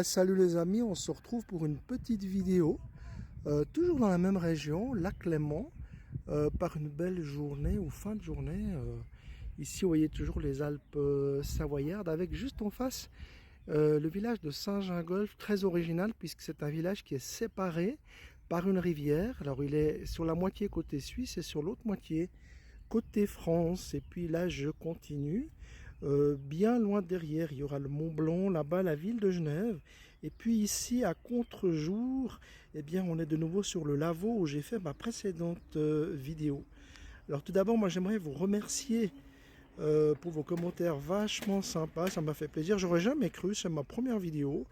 Salut les amis, on se retrouve pour une petite vidéo, toujours dans la même région, Lac Léman, par une belle journée ou fin de journée. Ici, vous voyez toujours les Alpes savoyardes, avec juste en face le village de Saint-Gingolph, très original puisque c'est un village qui est séparé par une rivière. Alors il est sur la moitié côté Suisse et sur l'autre moitié côté France. Et puis là, je continue. Bien loin derrière, il y aura le Mont Blanc, là-bas la ville de Genève. Et puis ici, à contre-jour, eh bien, on est de nouveau sur le Lavaux où j'ai fait ma précédente vidéo. Alors tout d'abord, moi j'aimerais vous remercier pour vos commentaires vachement sympas, ça m'a fait plaisir. J'aurais jamais cru, c'est ma première vidéo.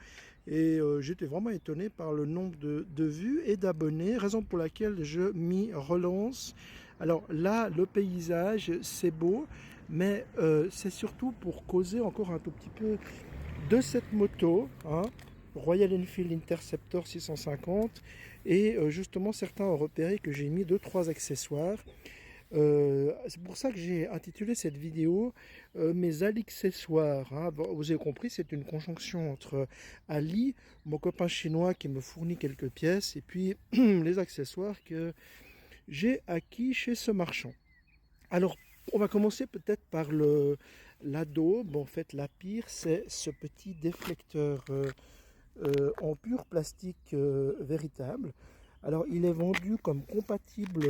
Et j'étais vraiment étonné par le nombre de vues et d'abonnés, raison pour laquelle je m'y relance. Alors là, le paysage, c'est beau, mais c'est surtout pour causer encore un tout petit peu de cette moto, hein, Royal Enfield Interceptor 650. Et justement, certains ont repéré que j'ai mis 2-3 accessoires. C'est pour ça que j'ai intitulé cette vidéo mes accessoires. Hein. Bon, vous avez compris, c'est une conjonction entre Ali, mon copain chinois qui me fournit quelques pièces, et puis les accessoires que j'ai acquis chez ce marchand. Alors, on va commencer peut-être par l'ado. Bon, en fait, la pire, c'est ce petit déflecteur en pur plastique véritable. Alors, il est vendu comme compatible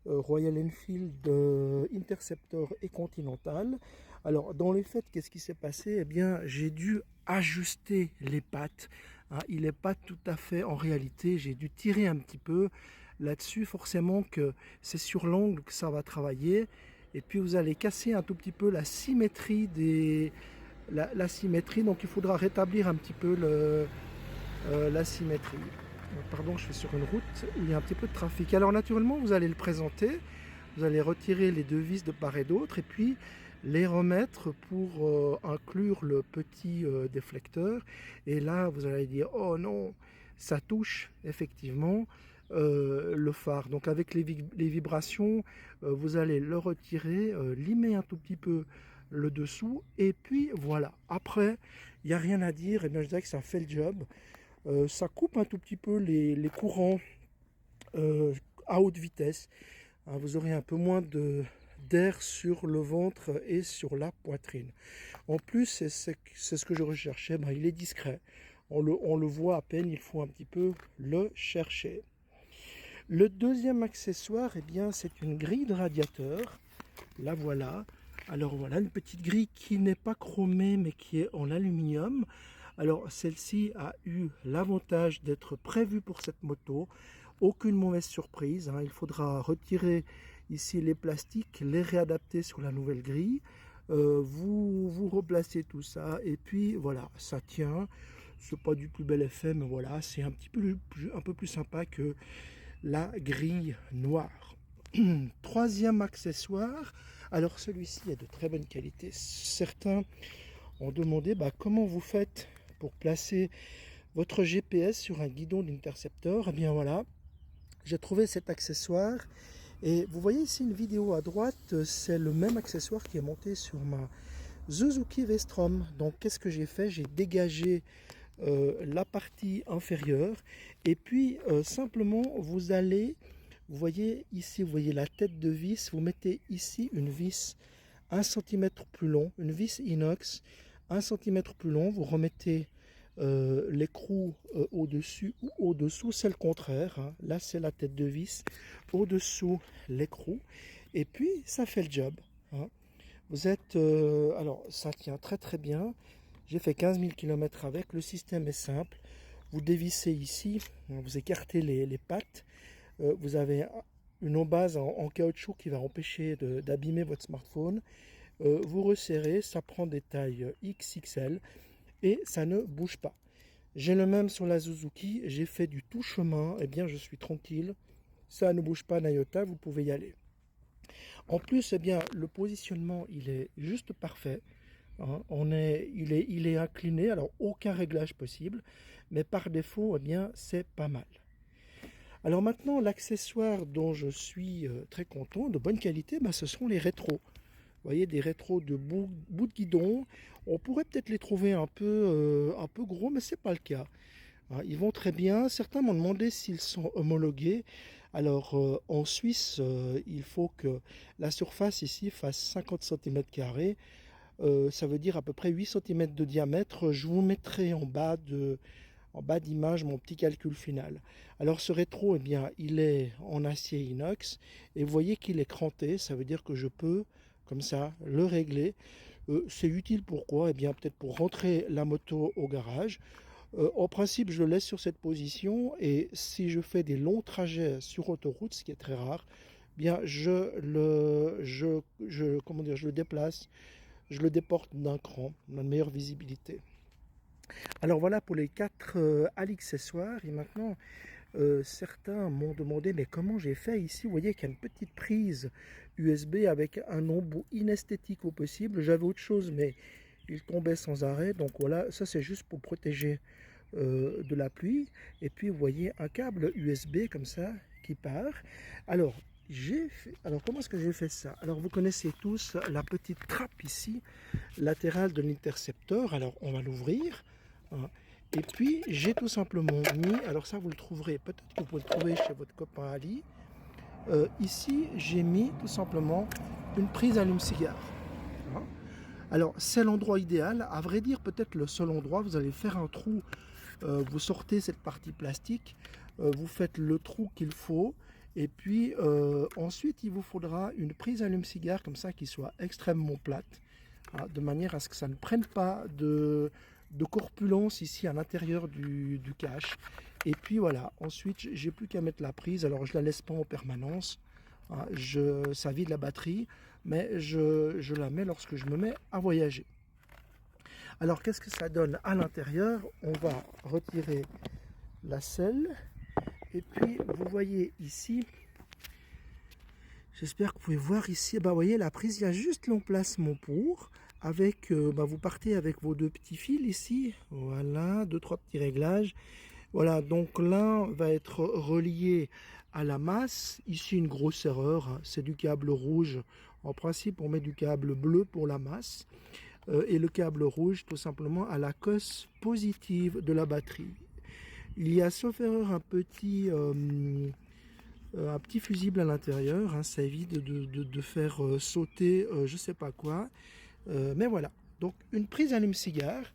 Royal Enfield Interceptor et Continental. Alors, dans les faits, qu'est-ce qui s'est passé? Eh bien, j'ai dû ajuster les pattes. Hein, il n'est pas tout à fait en réalité. J'ai dû tirer un petit peu là-dessus. Forcément que c'est sur l'angle que ça va travailler. Et puis, vous allez casser un tout petit peu la symétrie la symétrie. Donc, il faudra rétablir un petit peu la symétrie. Pardon, je suis sur une route où il y a un petit peu de trafic. Alors naturellement, vous allez le présenter, vous allez retirer les deux vis de part et d'autre et puis les remettre pour inclure le petit déflecteur. Et là, vous allez dire, oh non, ça touche effectivement le phare. Donc avec les vibrations, vous allez le retirer, limer un tout petit peu le dessous et puis voilà. Après, il n'y a rien à dire, et bien je dirais que ça fait le job. Ça coupe un tout petit peu les courants à haute vitesse. Hein, vous aurez un peu moins d'air sur le ventre et sur la poitrine. En plus, c'est ce que je recherchais, ben, il est discret. On le voit à peine, il faut un petit peu le chercher. Le deuxième accessoire, eh bien, c'est une grille de radiateur. La voilà. Alors voilà, une petite grille qui n'est pas chromée mais qui est en aluminium. Alors celle-ci a eu l'avantage d'être prévue pour cette moto. Aucune mauvaise surprise. Hein. Il faudra retirer ici les plastiques, les réadapter sur la nouvelle grille. Vous replacez tout ça et puis voilà, ça tient. C'est pas du plus bel effet, mais voilà, c'est un peu plus sympa que la grille noire. Troisième accessoire, alors celui-ci est de très bonne qualité. Certains ont demandé comment vous faites pour placer votre GPS sur un guidon d'Interceptor. Et bien voilà, j'ai trouvé cet accessoire. Et vous voyez ici une vidéo à droite, c'est le même accessoire qui est monté sur ma Suzuki V-Strom. Donc qu'est-ce que j'ai fait? J'ai dégagé la partie inférieure et puis simplement vous voyez ici, vous voyez la tête de vis, vous mettez ici une vis 1 cm plus long, une vis inox 1 cm plus long, vous remettez l'écrou au-dessus ou au-dessous, c'est le contraire, hein. Là c'est la tête de vis, au-dessous l'écrou, et puis ça fait le job. Hein. Vous êtes, alors ça tient très très bien, j'ai fait 15 000 km avec, le système est simple, vous dévissez ici, vous écartez les pattes, vous avez une embase en caoutchouc qui va empêcher d'abîmer votre smartphone, vous resserrez, ça prend des tailles XXL et ça ne bouge pas. J'ai le même sur la Suzuki, j'ai fait du tout chemin, et bien je suis tranquille, ça ne bouge pas d'un iota, vous pouvez y aller. En plus, eh bien, le positionnement, il est juste parfait. Hein. Il est incliné, alors aucun réglage possible, mais par défaut, eh bien, c'est pas mal. Alors maintenant, l'accessoire dont je suis très content, de bonne qualité, ce sont les rétros. voyez, des rétros de bout de guidon. On pourrait peut-être les trouver un peu gros, mais c'est pas le cas. Hein, ils vont très bien. Certains m'ont demandé s'ils sont homologués. Alors, en Suisse, il faut que la surface ici fasse 50 cm². Ça veut dire à peu près 8 cm de diamètre. Je vous mettrai en bas d'image mon petit calcul final. Alors ce rétro, eh bien, il est en acier inox et vous voyez qu'il est cranté. Ça veut dire que je peux, comme ça, le régler. C'est utile pourquoi? Eh bien, peut-être pour rentrer la moto au garage. En principe, je le laisse sur cette position et si je fais des longs trajets sur autoroute, ce qui est très rare, eh bien comment dire, je le déplace, je le déporte d'un cran, dans une meilleure visibilité. Alors voilà pour les 4 accessoires. Et maintenant, certains m'ont demandé mais comment j'ai fait ici. Vous voyez qu'il y a une petite prise USB avec un embout inesthétique au possible. J'avais autre chose mais il tombait sans arrêt. Donc voilà, ça c'est juste pour protéger de la pluie. Et puis vous voyez un câble USB comme ça qui part. Alors comment est-ce que j'ai fait ça? Alors vous connaissez tous la petite trappe ici latérale de l'intercepteur. Alors on va l'ouvrir. Hein. Et puis j'ai tout simplement mis, alors ça vous le trouverez, peut-être que vous pouvez le trouver chez votre copain Ali. Ici j'ai mis tout simplement une prise allume-cigare. Hein. Alors c'est l'endroit idéal, à vrai dire peut-être le seul endroit, vous allez faire un trou, vous sortez cette partie plastique, vous faites le trou qu'il faut, et puis ensuite il vous faudra une prise allume-cigare comme ça qui soit extrêmement plate, hein, de manière à ce que ça ne prenne pas de corpulence ici à l'intérieur du cache. Et puis voilà, ensuite j'ai plus qu'à mettre la prise, alors je la laisse pas en permanence, hein, ça vide la batterie, mais je la mets lorsque je me mets à voyager. Alors qu'est-ce que ça donne à l'intérieur? On va retirer la selle et puis vous voyez ici, j'espère que vous pouvez voir ici, vous voyez la prise, il y a juste l'emplacement pour, avec, vous partez avec vos 2 petits fils ici, voilà, 2-3 petits réglages. Voilà, donc l'un va être relié à la masse. Ici, une grosse erreur, hein, c'est du câble rouge. En principe, on met du câble bleu pour la masse. Et le câble rouge, tout simplement, à la cosse positive de la batterie. Il y a, sauf erreur, un petit fusible à l'intérieur. Hein, ça évite de faire sauter je sais pas quoi. Mais voilà, donc une prise allume-cigare.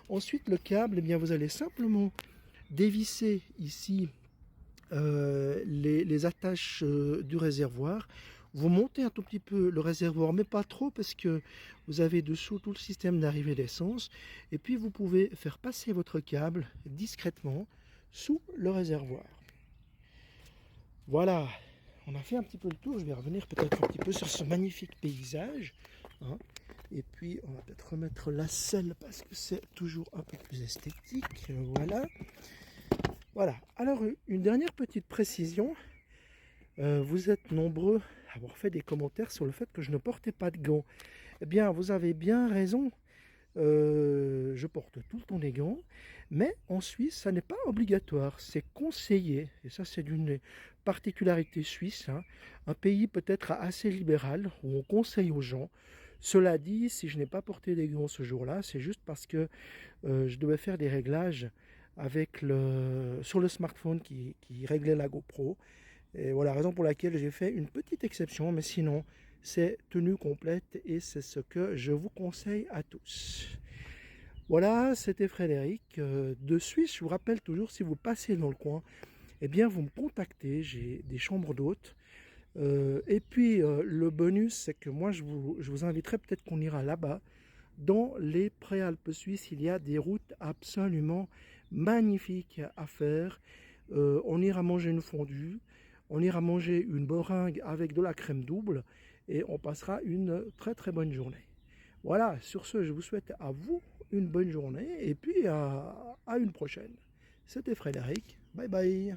Ensuite, le câble, eh bien, vous allez simplement dévisser ici les attaches du réservoir. Vous montez un tout petit peu le réservoir, mais pas trop parce que vous avez dessous tout le système d'arrivée d'essence. Et puis vous pouvez faire passer votre câble discrètement sous le réservoir. Voilà, on a fait un petit peu le tour. Je vais revenir peut-être un petit peu sur ce magnifique paysage. Hein. Et puis on va peut-être remettre la selle parce que c'est toujours un peu plus esthétique. Voilà. Voilà, alors une dernière petite précision, vous êtes nombreux à avoir fait des commentaires sur le fait que je ne portais pas de gants. Eh bien, vous avez bien raison, je porte tout le temps des gants, mais en Suisse, ça n'est pas obligatoire, c'est conseillé, et ça c'est d'une particularité suisse, hein, un pays peut-être assez libéral, où on conseille aux gens. Cela dit, si je n'ai pas porté des gants ce jour-là, c'est juste parce que je devais faire des réglages sur le smartphone qui réglait la GoPro. Et voilà la raison pour laquelle j'ai fait une petite exception, mais sinon c'est tenue complète et c'est ce que je vous conseille à tous. Voilà, c'était Frédéric de Suisse. Je vous rappelle toujours, si vous passez dans le coin, eh bien vous me contactez, j'ai des chambres d'hôtes. Et puis le bonus, c'est que moi je vous inviterai, peut-être qu'on ira là-bas. Dans les Préalpes suisses, il y a des routes absolument magnifiques à faire. On ira manger une fondue, on ira manger une meringue avec de la crème double et on passera une très très bonne journée. Voilà, sur ce, je vous souhaite à vous une bonne journée et puis à une prochaine. C'était Frédéric, bye bye.